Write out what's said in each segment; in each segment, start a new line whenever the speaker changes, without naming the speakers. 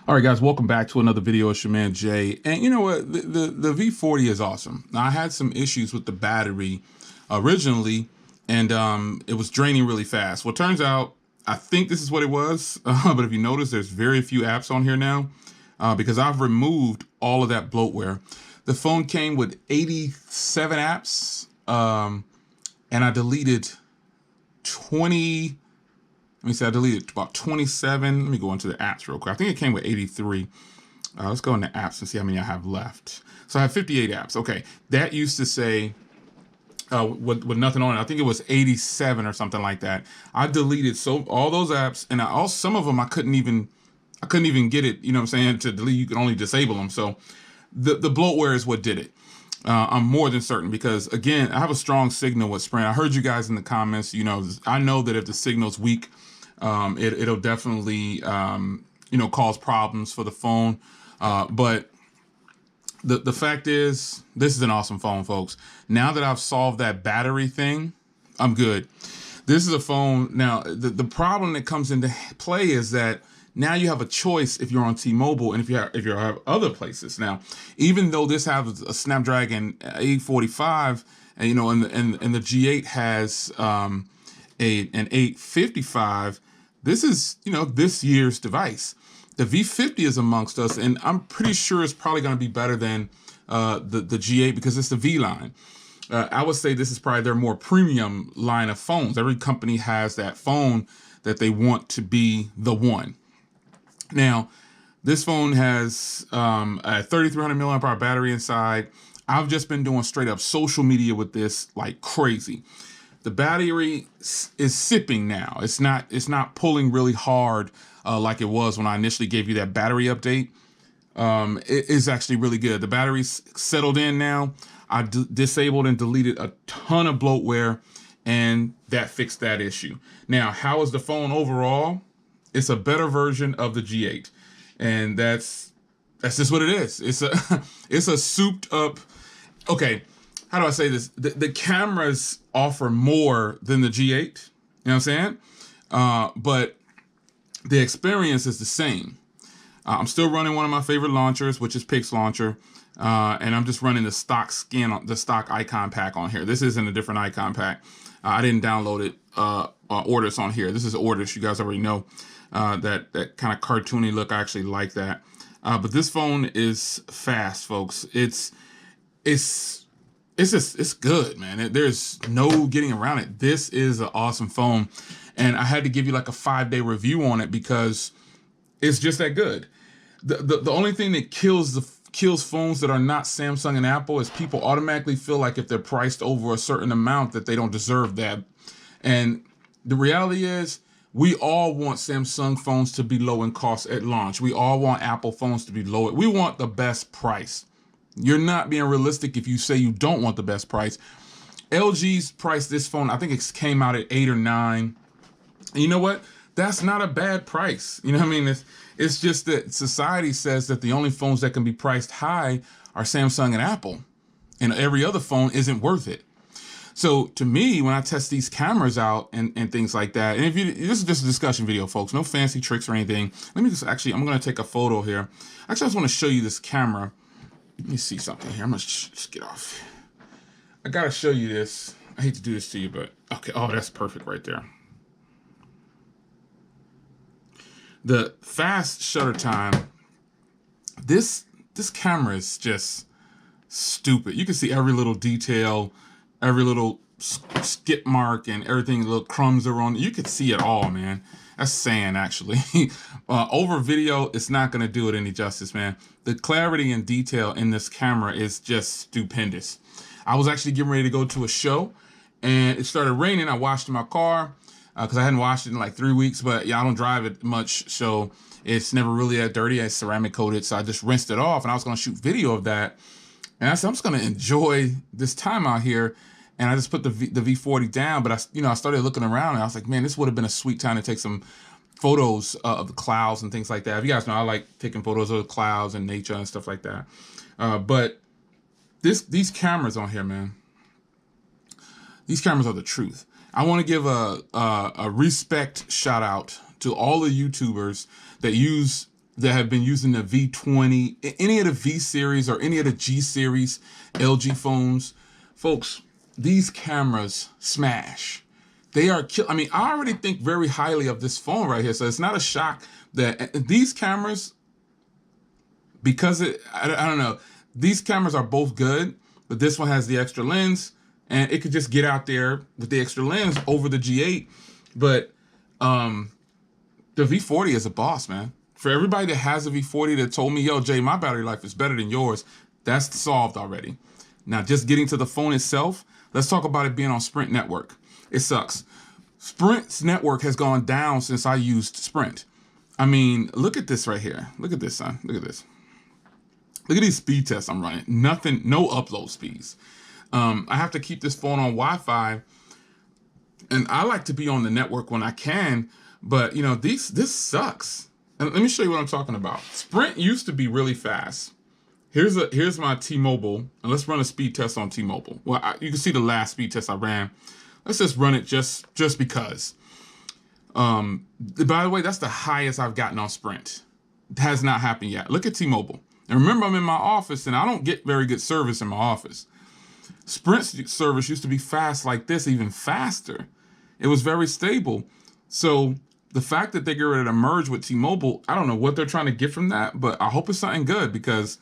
All right, guys, welcome back to another video. It's your man Jay. And you know what? The V40 is awesome. Now, I had some issues with the battery originally, and it was draining really fast. Well, it turns out, I think this is what it was. But if you notice, there's very few apps on here now because I've removed all of that bloatware. The phone came with 87 apps, and I deleted 20. Let me see, I deleted about 27. Let me go into the apps real quick. I think it came with 83. Let's go into apps and see how many I have left. So I have 58 apps. Okay, that used to say with nothing on it. I think it was 87 or something like that. I deleted all those apps, and some of them I couldn't even get it. You know what I'm saying? To delete, you can only disable them. So the bloatware is what did it. I'm more than certain because, again, I have a strong signal with Sprint. I heard you guys in the comments. You know, I know that if the signal's weak, it'll definitely, cause problems for the phone. But the fact is, this is an awesome phone, folks. Now that I've solved that battery thing, I'm good. This is a phone. Now, the problem that comes into play is that now you have a choice if you're on T-Mobile and if you have other places. Now, even though this has a Snapdragon 845, and the G8 has an 855, this is this year's device. The V50 is amongst us, and I'm pretty sure it's probably going to be better than the G8 because it's the V line. I would say this is probably their more premium line of phones. Every company has that phone that they want to be the one. Now, this phone has a 3,300 milliamp hour battery inside. I've just been doing straight up social media with this like crazy. The battery is sipping now. It's not pulling really hard like it was when I initially gave you that battery update. It is actually really good. The battery's settled in now. I disabled and deleted a ton of bloatware, and that fixed that issue. Now, how is the phone overall? It's a better version of the G8, and that's just what it is. It's a souped up. Okay, how do I say this? The cameras offer more than the G8. You know what I'm saying? But the experience is the same. I'm still running one of my favorite launchers, which is Pix Launcher, and I'm just running the stock icon pack on here. This isn't a different icon pack. I didn't download it. Order it's on here. This is Orders. You guys already know. That kind of cartoony look. I actually like that. But this phone is fast, folks. It's good, man. There's no getting around it. This is an awesome phone, and I had to give you like a 5-day review on it because it's just that good. The only thing that kills phones that are not Samsung and Apple is people automatically feel like if they're priced over a certain amount that they don't deserve that. And the reality is, we all want Samsung phones to be low in cost at launch. We all want Apple phones to be low. We want the best price. You're not being realistic if you say you don't want the best price. LG's priced this phone, I think it came out at 8 or 9. And you know what? That's not a bad price. You know what I mean? It's just that society says that the only phones that can be priced high are Samsung and Apple, and every other phone isn't worth it. So to me, when I test these cameras out and things like that, and this is just a discussion video, folks, no fancy tricks or anything. Let me I'm going to take a photo here. Actually, I just want to show you this camera. Let me see something here. I'm going to just get off. I got to show you this. I hate to do this to you, but okay. Oh, that's perfect right there. The fast shutter time. This camera is just stupid. You can see every little detail, every little skip mark, and everything, little crumbs are on. You could see it all, man. That's saying, actually. Over video, it's not going to do it any justice, man. The clarity and detail in this camera is just stupendous. I was actually getting ready to go to a show, and it started raining. I washed in my car because I hadn't washed it in like 3 weeks, but yeah, I don't drive it much, so it's never really that dirty. It's ceramic coated, so I just rinsed it off, and I was going to shoot video of that. And I said, I'm just going to enjoy this time out here. And I just put the V40 down, but I started looking around and I was like, man, this would have been a sweet time to take some photos of the clouds and things like that. If you guys know, I like taking photos of the clouds and nature and stuff like that. But these cameras on here, man, these cameras are the truth. I want to give a respect shout out to all the YouTubers that use that have been using the V20, any of the V series or any of the G series LG phones, folks, these cameras smash. They are I mean, I already think very highly of this phone right here, so it's not a shock that these cameras, because I don't know, these cameras are both good, but this one has the extra lens, and it could just get out there with the extra lens over the G8. But the V40 is a boss, man. For everybody that has a V40 that told me, yo, Jay, my battery life is better than yours, that's solved already. Now, just getting to the phone itself, let's talk about it being on Sprint network. It sucks. Sprint's network has gone down since I used Sprint. I mean, look at this right here. Look at this, son. Look at this. Look at these speed tests I'm running. Nothing, no upload speeds. I have to keep this phone on Wi-Fi, and I like to be on the network when I can, but you know, this sucks. And let me show you what I'm talking about. Sprint used to be really fast. Here's my T-Mobile, and let's run a speed test on T-Mobile. Well, you can see the last speed test I ran. Let's just run it just because. By the way, that's the highest I've gotten on Sprint. It has not happened yet. Look at T-Mobile. And remember, I'm in my office, and I don't get very good service in my office. Sprint's service used to be fast like this, even faster. It was very stable. So the fact that they get ready to merge with T-Mobile, I don't know what they're trying to get from that, but I hope it's something good, because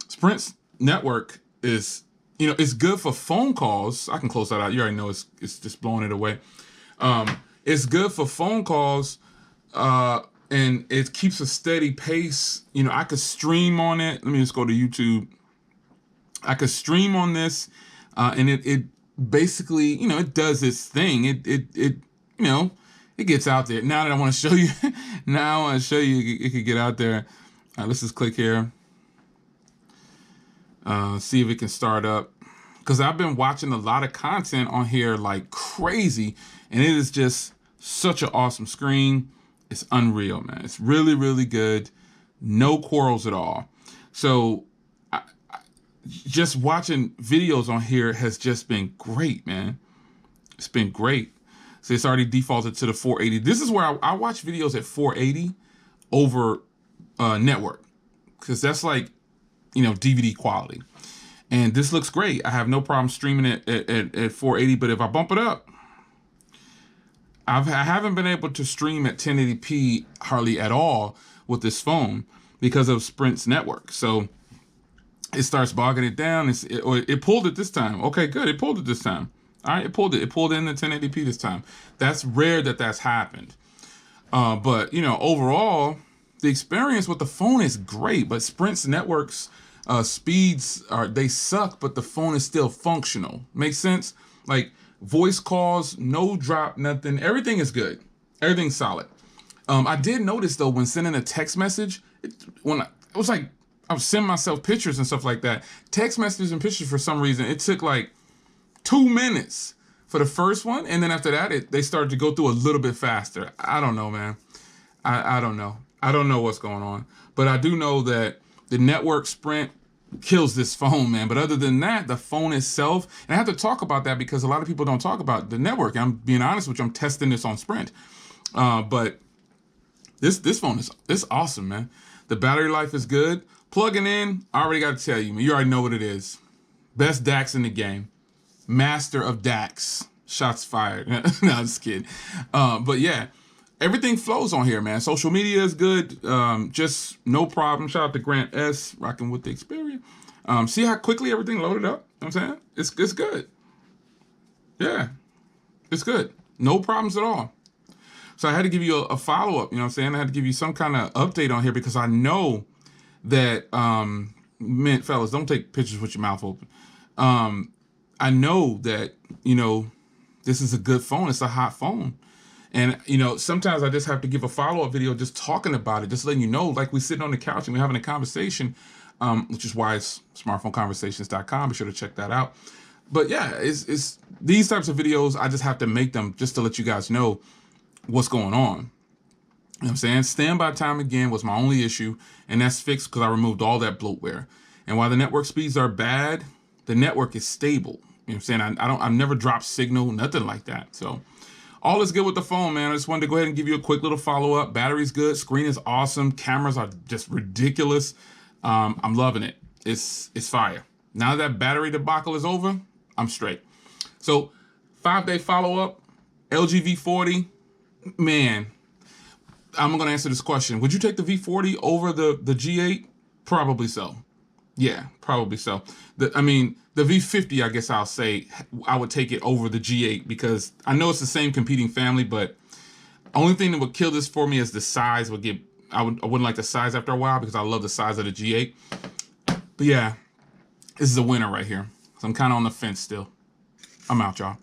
Sprint's network is, you know, it's good for phone calls. I can close that out. You already know it's just blowing it away. It's good for phone calls, and it keeps a steady pace. You know, I could stream on it. Let me just go to YouTube. I could stream on this, and it basically, you know, it does its thing. It you know, it gets out there. Now that I want to show you, it could get out there. Let's just click here. See if it can start up. Because I've been watching a lot of content on here like crazy, and it is just such an awesome screen. It's unreal, man. It's really, really good. No quarrels at all. So just watching videos on here has just been great, man. It's been great. So it's already defaulted to the 480. This is where I watch videos at 480 over network, because that's like, you know, DVD quality. And this looks great. I have no problem streaming it at 480, but if I bump it up, I haven't been able to stream at 1080p hardly at all with this phone because of Sprint's network. So it starts bogging it down. It pulled it this time. Okay, good. It pulled it this time. All right, it pulled it. It pulled in the 1080p this time. That's rare that's happened. But, you know, overall, the experience with the phone is great. But Sprint's networks speeds they suck, but the phone is still functional. Makes sense? Like voice calls, no drop, nothing. Everything is good. Everything's solid. I did notice though, when sending a text message, it was like I was sending myself pictures and stuff like that. Text messages and pictures, for some reason, it took like 2 minutes for the first one, and then after that, they started to go through a little bit faster. I don't know, man. I don't know. I don't know what's going on, but I do know that the network Sprint kills this phone, man. But other than that, the phone itself, and I have to talk about that because a lot of people don't talk about the network. I'm being honest with you. I'm testing this on Sprint, but this phone is awesome, man. The battery life is good. Plugging in, I already got to tell you, man. You already know what it is. Best DAX in the game. Master of DAX. Shots fired. No, I'm just kidding. But yeah, everything flows on here, man. Social media is good. Just no problem. Shout out to Grant S. Rocking with the Xperia. See how quickly everything loaded up? You know what I'm saying? It's good. Yeah, it's good. No problems at all. So I had to give you a follow-up, you know what I'm saying? I had to give you some kind of update on here because I know that, men, fellas, don't take pictures with your mouth open. I know that, you know, this is a good phone. It's a hot phone. And, you know, sometimes I just have to give a follow-up video just talking about it, just letting you know, like we're sitting on the couch and we're having a conversation, which is why it's smartphoneconversations.com. Be sure to check that out. But yeah, it's these types of videos, I just have to make them just to let you guys know what's going on. You know what I'm saying? Standby time again was my only issue, and that's fixed because I removed all that bloatware. And while the network speeds are bad, the network is stable. You know what I'm saying? I've never dropped signal, nothing like that. So all is good with the phone, man. I just wanted to go ahead and give you a quick little follow-up. Battery's good. Screen is awesome. Cameras are just ridiculous. I'm loving it. It's fire. Now that battery debacle is over, I'm straight. So 5-day follow-up, LG V40. Man, I'm going to answer this question. Would you take the V40 over the G8? Probably so. Yeah, probably so. The V50, I guess I'll say, I would take it over the G8 because I know it's the same competing family, but only thing that would kill this for me is the size would get, I wouldn't like the size after a while because I love the size of the G8. But yeah, this is a winner right here. So I'm kind of on the fence still. I'm out, y'all.